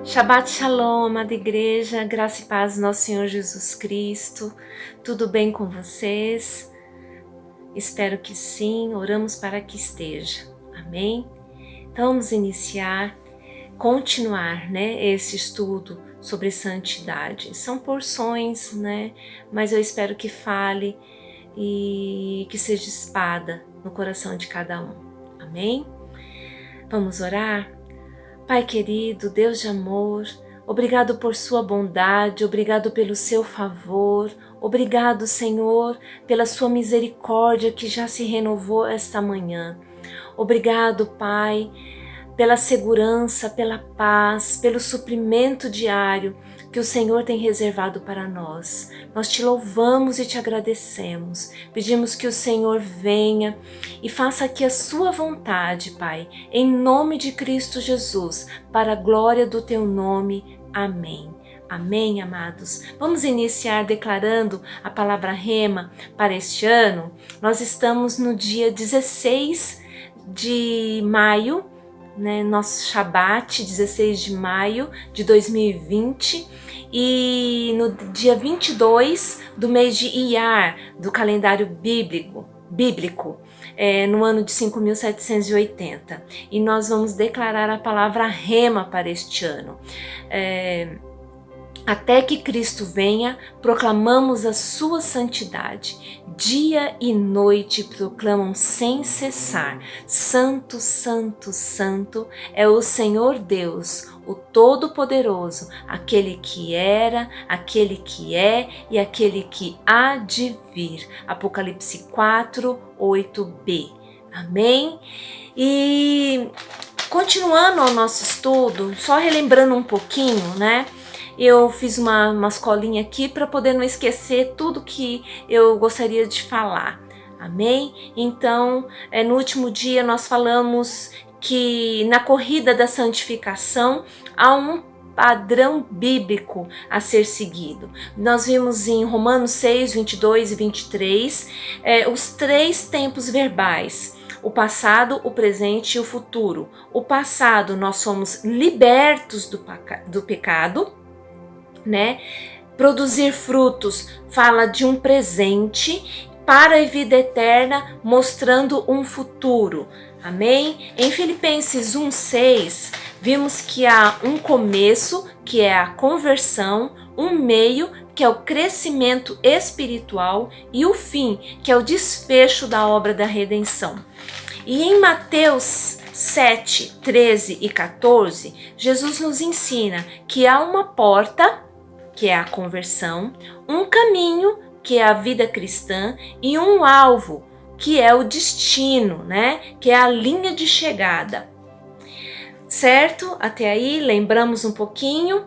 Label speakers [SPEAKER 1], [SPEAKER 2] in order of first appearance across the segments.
[SPEAKER 1] Shabbat Shalom, amada igreja, graça e paz do nosso Senhor Jesus Cristo. Tudo bem com vocês? Espero que sim, oramos para que esteja. Amém? Então vamos continuar, esse estudo sobre santidade. São porções, mas eu espero que fale e que seja espada no coração de cada um. Amém? Vamos orar? Pai querido, Deus de amor, obrigado por sua bondade, obrigado pelo seu favor, obrigado, Senhor, pela sua misericórdia que já se renovou esta manhã. Obrigado, Pai, pela segurança, pela paz, pelo suprimento diário que o Senhor tem reservado para nós. Nós te louvamos e te agradecemos. Pedimos que o Senhor venha e faça aqui a sua vontade, Pai, em nome de Cristo Jesus, para a glória do teu nome. Amém. Amém, amados. Vamos iniciar declarando a palavra rema para este ano. Nós estamos no dia 16 de maio, nosso Shabat, 16 de maio de 2020, e no dia 22 do mês de Iyar, do calendário bíblico, no ano de 5.780. E nós vamos declarar a palavra rema para este ano. Até que Cristo venha, proclamamos a sua santidade. Dia e noite proclamam sem cessar: Santo, Santo, Santo é o Senhor Deus, o Todo-Poderoso, aquele que era, aquele que é e aquele que há de vir. Apocalipse 4, 8b. Amém? E continuando o nosso estudo, só relembrando um pouquinho, eu fiz uma colinha aqui para poder não esquecer tudo que eu gostaria de falar. Amém? Então, no último dia nós falamos que na corrida da santificação há um padrão bíblico a ser seguido. Nós vimos em Romanos 6, 22 e 23 os 3 tempos verbais: o passado, o presente e o futuro. O passado, nós somos libertos do pecado, Produzir frutos fala de um presente para a vida eterna, mostrando um futuro. Amém? Em Filipenses 1:6, vimos que há um começo, que é a conversão, um meio, que é o crescimento espiritual, e o fim, que é o desfecho da obra da redenção. E em Mateus 7, 13 e 14, Jesus nos ensina que há uma porta, que é a conversão, um caminho, que é a vida cristã, e um alvo, que é o destino, que é a linha de chegada. Certo? Até aí, lembramos um pouquinho.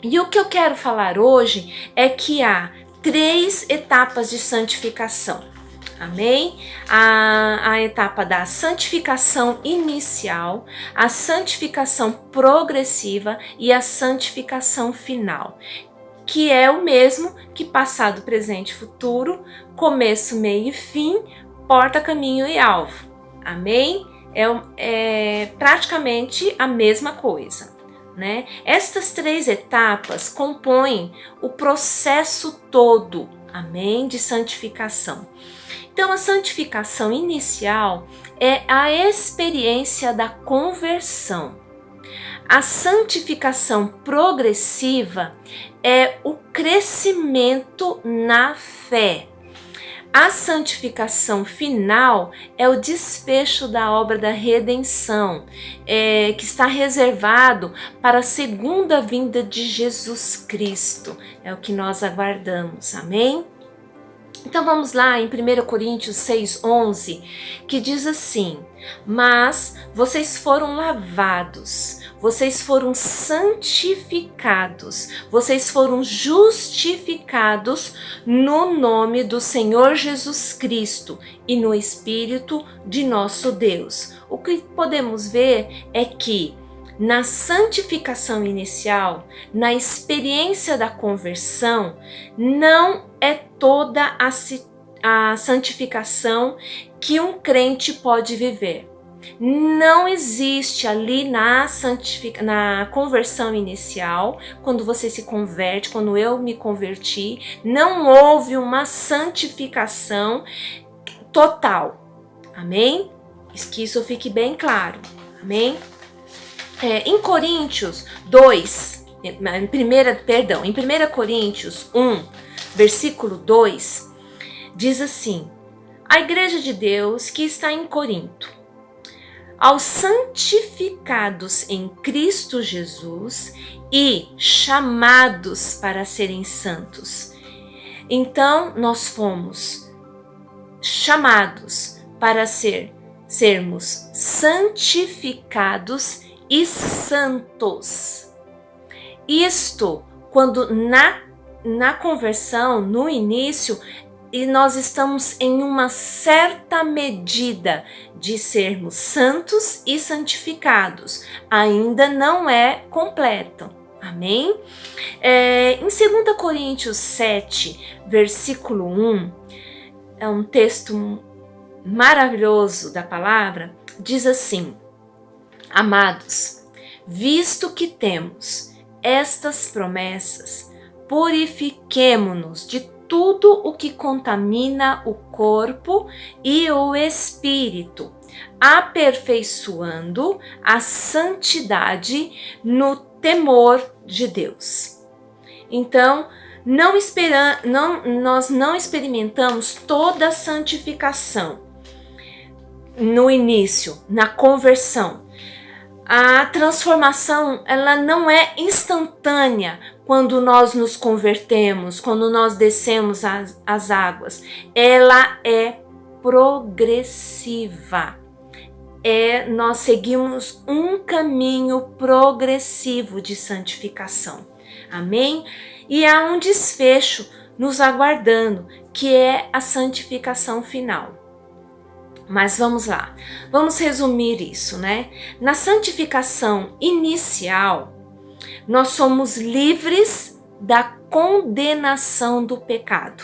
[SPEAKER 1] E o que eu quero falar hoje é que há 3 etapas de santificação. Amém? A etapa da santificação inicial, a santificação progressiva e a santificação final, que é o mesmo que passado, presente e futuro, começo, meio e fim, porta, caminho e alvo. Amém? É praticamente a mesma coisa. Estas 3 etapas compõem o processo todo, amém, de santificação. Então, a santificação inicial é a experiência da conversão. A santificação progressiva é o crescimento na fé. A santificação final é o desfecho da obra da redenção, que está reservado para a segunda vinda de Jesus Cristo. É o que nós aguardamos, amém? Então vamos lá em 1 Coríntios 6:11, que diz assim: mas vocês foram lavados, vocês foram santificados, vocês foram justificados no nome do Senhor Jesus Cristo e no Espírito de nosso Deus. O que podemos ver é que na santificação inicial, na experiência da conversão, não é toda a santificação que um crente pode viver. Não existe ali na conversão inicial, quando você se converte, quando eu me converti, não houve uma santificação total. Amém? Que isso fique bem claro. Amém? Em Coríntios 2, em 1 Coríntios 1, versículo 2, diz assim: a igreja de Deus que está em Corinto, aos santificados em Cristo Jesus e chamados para serem santos. Então, nós fomos chamados para sermos santificados e santos. Isto, quando na conversão, no início, e nós estamos em uma certa medida de sermos santos e santificados. Ainda não é completo. Amém? Em 2 Coríntios 7, versículo 1, é um texto maravilhoso da palavra, diz assim: amados, visto que temos estas promessas, purifiquemo-nos de tudo o que contamina o corpo e o espírito, aperfeiçoando a santidade no temor de Deus. Então, nós não experimentamos toda a santificação no início, na conversão. A transformação, ela não é instantânea quando nós nos convertemos, quando nós descemos as águas. Ela é progressiva. Nós seguimos um caminho progressivo de santificação. Amém? E há um desfecho nos aguardando, que é a santificação final. Mas vamos lá, vamos resumir isso, né? Na santificação inicial, nós somos livres da condenação do pecado.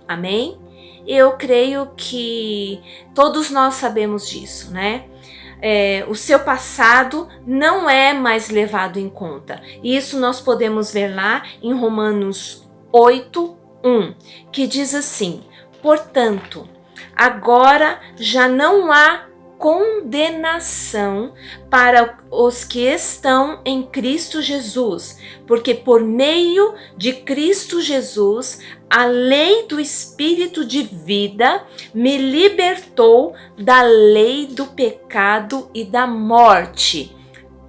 [SPEAKER 1] Amém? Eu creio que todos nós sabemos disso, né? O seu passado não é mais levado em conta. Isso nós podemos ver lá em Romanos 8:1, que diz assim: portanto, agora já não há condenação para os que estão em Cristo Jesus, porque por meio de Cristo Jesus, a lei do Espírito de vida me libertou da lei do pecado e da morte.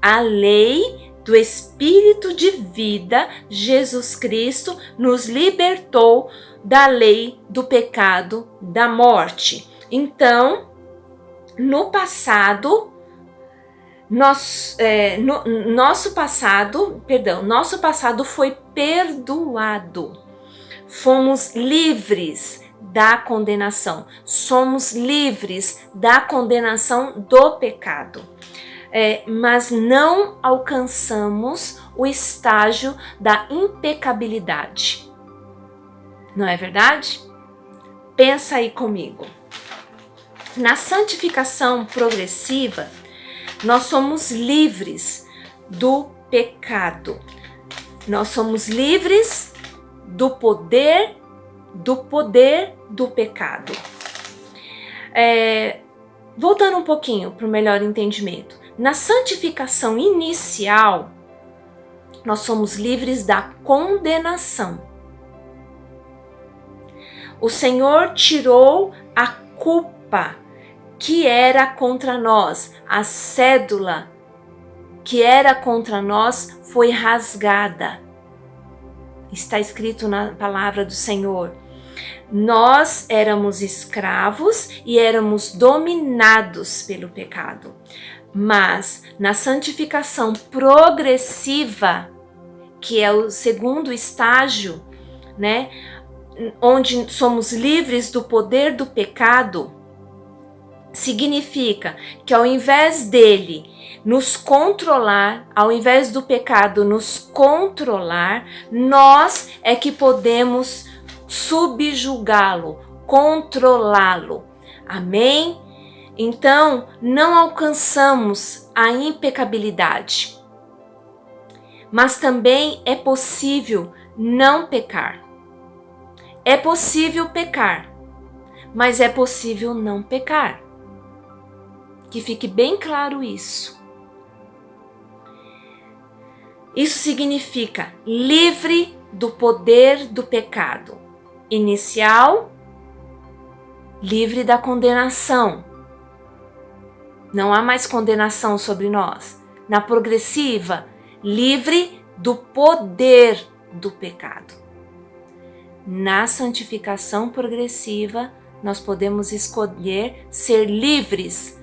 [SPEAKER 1] A lei do Espírito de vida, Jesus Cristo, nos libertou da lei do pecado, da morte. Então, no passado, nosso passado foi perdoado. Fomos livres da condenação. Somos livres da condenação do pecado. Mas não alcançamos o estágio da impecabilidade. Não é verdade? Pensa aí comigo. Na santificação progressiva, nós somos livres do pecado. Nós somos livres do poder do pecado. Voltando um pouquinho para o melhor entendimento. Na santificação inicial, nós somos livres da condenação. O Senhor tirou a culpa que era contra nós, a cédula que era contra nós foi rasgada. Está escrito na palavra do Senhor. Nós éramos escravos e éramos dominados pelo pecado. Mas na santificação progressiva, que é o segundo estágio, né, onde somos livres do poder do pecado, significa que ao invés dele nos controlar, ao invés do pecado nos controlar, nós é que podemos subjugá-lo, controlá-lo. Amém? Então, não alcançamos a impecabilidade. Mas também é possível não pecar. É possível pecar, mas é possível não pecar. Que fique bem claro isso. Isso significa livre do poder do pecado inicial, livre da condenação. Não há mais condenação sobre nós. Na progressiva, livre do poder do pecado. Na santificação progressiva, nós podemos escolher ser livres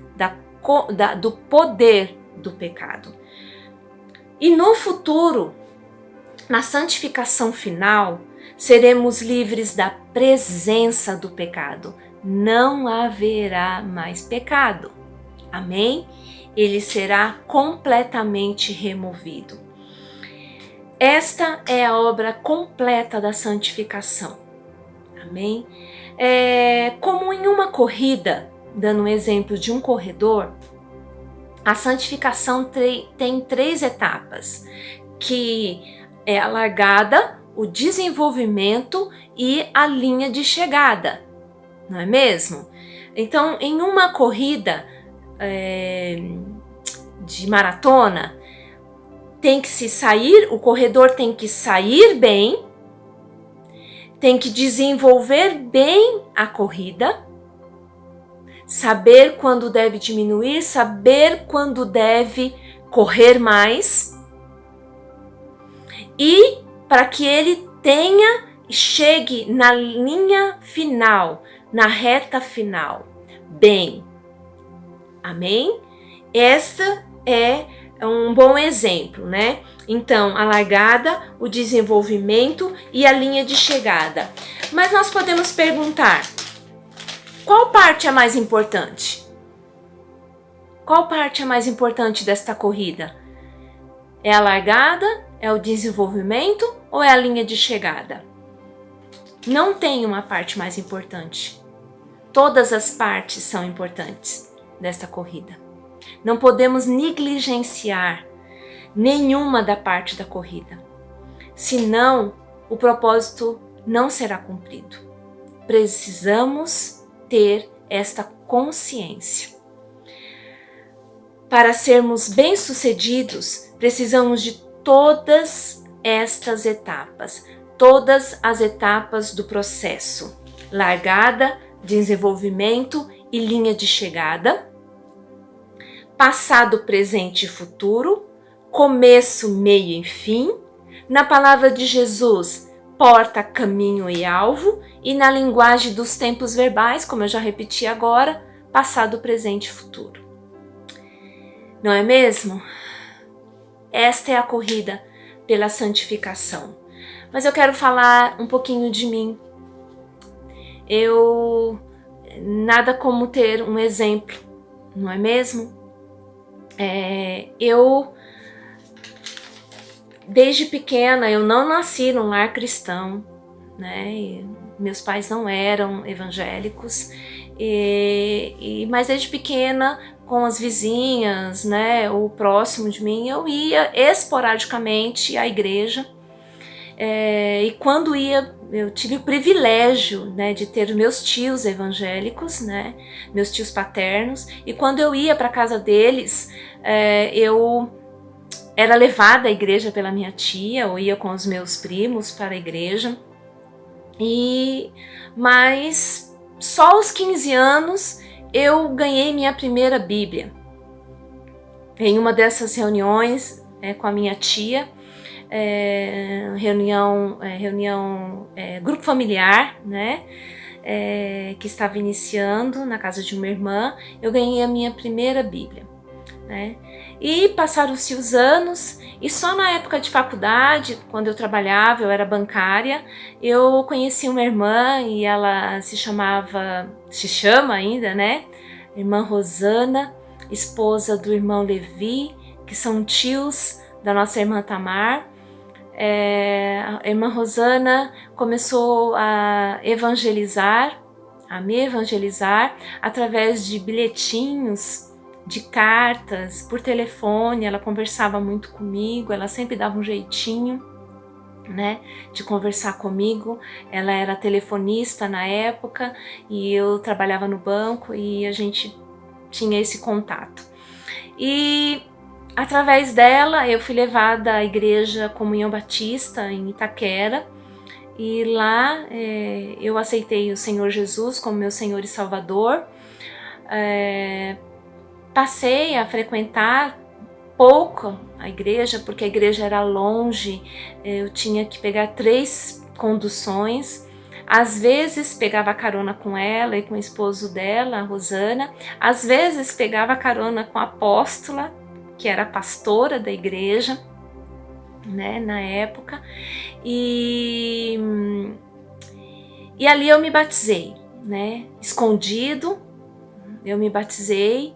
[SPEAKER 1] do poder do pecado. E no futuro, na santificação final, seremos livres da presença do pecado. Não haverá mais pecado. Amém? Ele será completamente removido. Esta é a obra completa da santificação. Amém? Como em uma corrida, dando um exemplo de um corredor, a santificação tem 3 etapas, que é a largada, o desenvolvimento e a linha de chegada, não é mesmo? Então, em uma corrida de maratona, o corredor tem que sair bem, tem que desenvolver bem a corrida, saber quando deve diminuir, saber quando deve correr mais, e para que ele chegue na linha final, na reta final, bem. Amém? Esta é um bom exemplo, né? Então, a largada, o desenvolvimento e a linha de chegada. Mas nós podemos perguntar, qual parte é mais importante? Qual parte é mais importante desta corrida? É a largada? É o desenvolvimento? Ou é a linha de chegada? Não tem uma parte mais importante. Todas as partes são importantes desta corrida. Não podemos negligenciar nenhuma da parte da corrida. Senão, o propósito não será cumprido. Precisamos ter esta consciência. Para sermos bem-sucedidos, precisamos de todas estas etapas, todas as etapas do processo: largada, desenvolvimento e linha de chegada, passado, presente e futuro, começo, meio e fim, na palavra de Jesus, porta, caminho e alvo, e na linguagem dos tempos verbais, como eu já repeti agora, passado, presente e futuro. Não é mesmo? Esta é a corrida pela santificação. Mas eu quero falar um pouquinho de mim. Nada como ter um exemplo, não é mesmo? Desde pequena, eu não nasci num lar cristão, né? E meus pais não eram evangélicos, mas desde pequena, com as vizinhas, né, ou próximo de mim, eu ia esporadicamente à igreja. E quando ia, eu tive o privilégio, né, de ter meus tios evangélicos, né, meus tios paternos, e quando eu ia para a casa deles, eu era levada à igreja pela minha tia, ou ia com os meus primos para a igreja, mas só aos 15 anos eu ganhei minha primeira Bíblia. Em uma dessas reuniões com a minha tia, grupo familiar, né, que estava iniciando na casa de uma irmã, eu ganhei a minha primeira Bíblia, né? E passaram-se os anos, e só na época de faculdade, quando eu trabalhava, eu era bancária, eu conheci uma irmã, e ela se chama ainda, né, irmã Rosana, esposa do irmão Levi, que são tios da nossa irmã Tamar. A irmã Rosana começou a evangelizar a me evangelizar através de bilhetinhos, de cartas, por telefone. Ela conversava muito comigo, ela sempre dava um jeitinho, né, de conversar comigo. Ela era telefonista na época e eu trabalhava no banco e a gente tinha esse contato. E através dela eu fui levada à Igreja Comunhão Batista em Itaquera, e lá eu aceitei o Senhor Jesus como meu Senhor e Salvador. Passei a frequentar pouco a igreja, porque a igreja era longe, eu tinha que pegar 3 conduções. Às vezes pegava carona com ela e com o esposo dela, a Rosana. Às vezes pegava carona com a apóstola, que era pastora da igreja, né, na época. E ali eu me batizei, né, escondido. Eu me batizei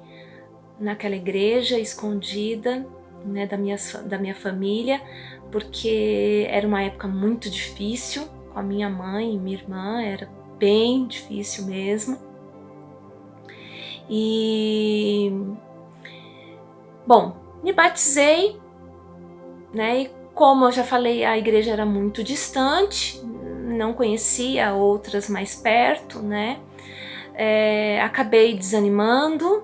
[SPEAKER 1] naquela igreja, escondida, né, da minha família, porque era uma época muito difícil com a minha mãe e minha irmã, era bem difícil mesmo. E, bom, me batizei, né, e como eu já falei, a igreja era muito distante, não conhecia outras mais perto, né, acabei desanimando,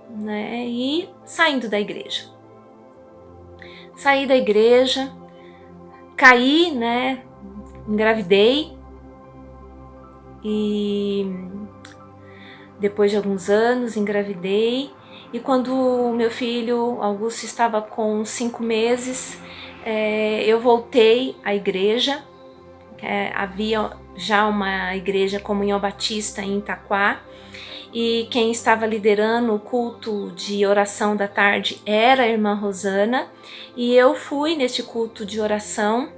[SPEAKER 1] né, e saindo da igreja. Saí da igreja, caí, né, engravidei, e depois de alguns anos engravidei, e quando o meu filho Augusto estava com 5 meses, eu voltei à igreja. Havia já uma igreja Comunhão Batista em Itaquá, e quem estava liderando o culto de oração da tarde era a irmã Rosana, e eu fui neste culto de oração,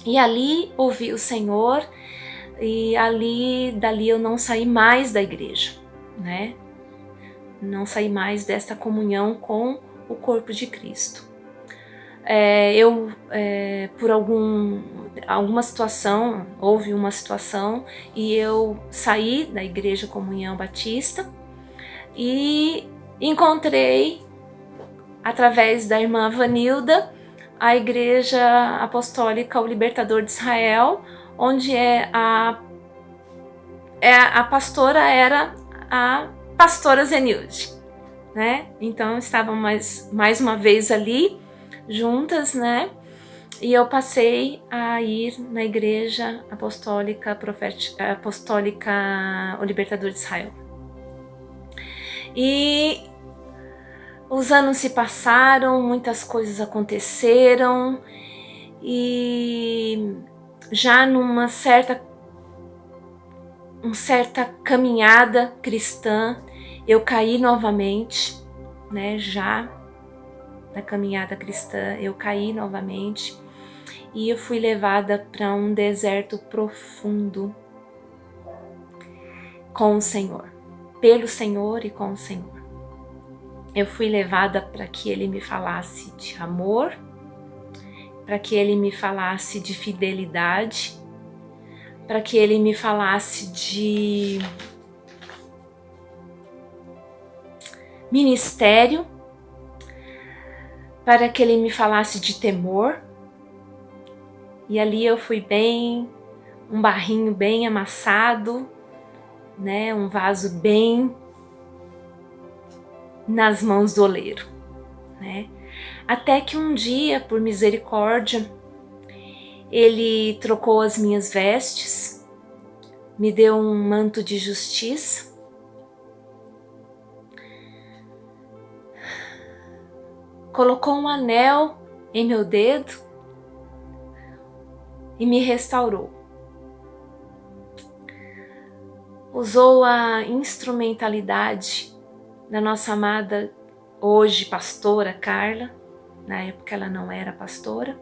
[SPEAKER 1] e ali ouvi o Senhor, e dali eu não saí mais da igreja, né? Não saí mais desta comunhão com o corpo de Cristo. Por alguma situação, houve uma situação e eu saí da Igreja Comunhão Batista e encontrei, através da irmã Vanilda, a Igreja Apostólica O Libertador de Israel, onde a pastora era a pastora Zenilde, né? Então estavam mais uma vez ali juntas, né? E eu passei a ir na Igreja Apostólica O Libertador de Israel. E os anos se passaram, muitas coisas aconteceram, e já numa certa caminhada cristã, eu caí novamente, né? Já na caminhada cristã, eu caí novamente e eu fui levada para um deserto profundo com o Senhor, pelo Senhor e com o Senhor. Eu fui levada para que Ele me falasse de amor, para que Ele me falasse de fidelidade, para que Ele me falasse de ministério, para que Ele me falasse de temor. E ali eu fui um barrinho bem amassado, né, um vaso bem nas mãos do oleiro, né? Até que um dia, por misericórdia, Ele trocou as minhas vestes, me deu um manto de justiça, colocou um anel em meu dedo e me restaurou. Usou a instrumentalidade da nossa amada, hoje pastora Carla, na época ela não era pastora,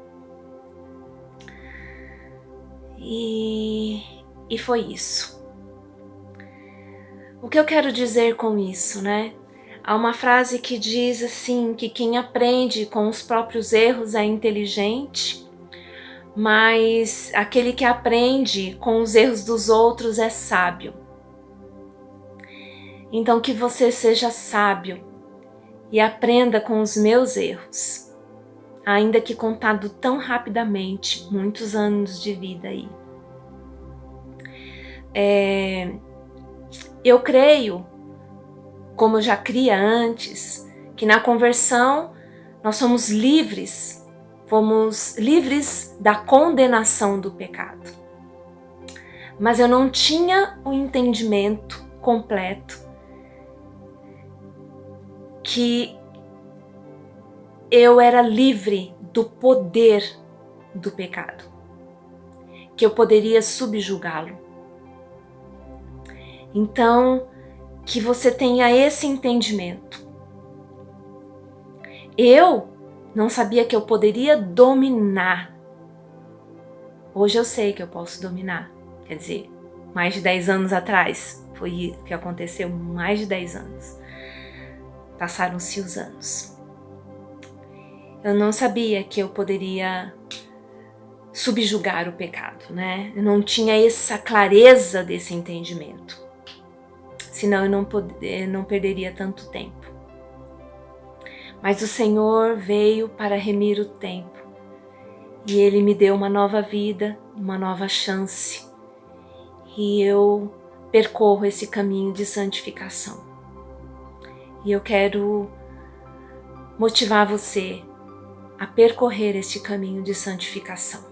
[SPEAKER 1] e foi isso. O que eu quero dizer com isso, né? Há uma frase que diz assim, que quem aprende com os próprios erros é inteligente, mas aquele que aprende com os erros dos outros é sábio. Então que você seja sábio e aprenda com os meus erros, ainda que contado tão rapidamente, muitos anos de vida aí. Eu creio, como eu já cria antes, que na conversão nós somos livres da condenação do pecado. Mas eu não tinha o entendimento completo que eu era livre do poder do pecado, que eu poderia subjugá-lo. Então, que você tenha esse entendimento. Eu não sabia que eu poderia dominar. Hoje eu sei que eu posso dominar. Quer dizer, mais de 10 anos atrás, foi o que aconteceu, mais de 10 anos. Passaram-se os anos. Eu não sabia que eu poderia subjugar o pecado, né? Eu não tinha essa clareza desse entendimento. Senão eu não perderia tanto tempo. Mas o Senhor veio para remir o tempo. E Ele me deu uma nova vida, uma nova chance. E eu percorro esse caminho de santificação. E eu quero motivar você a percorrer este caminho de santificação.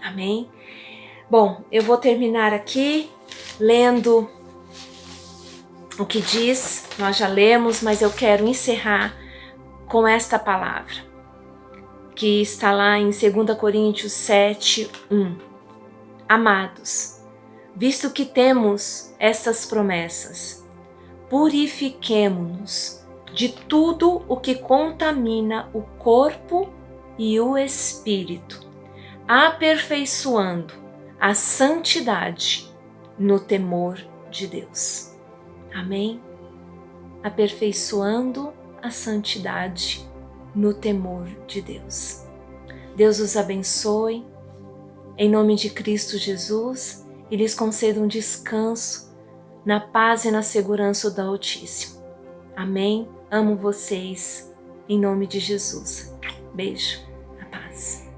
[SPEAKER 1] Amém? Bom, eu vou terminar aqui lendo o que diz, nós já lemos, mas eu quero encerrar com esta palavra, que está lá em 2 Coríntios 7, 1. Amados, visto que temos estas promessas, purifiquemo-nos de tudo o que contamina o corpo e o espírito, aperfeiçoando a santidade no temor de Deus. Amém? Aperfeiçoando a santidade no temor de Deus. Deus os abençoe, em nome de Cristo Jesus, e lhes conceda um descanso na paz e na segurança do Altíssimo. Amém? Amo vocês, em nome de Jesus. Beijo, a paz.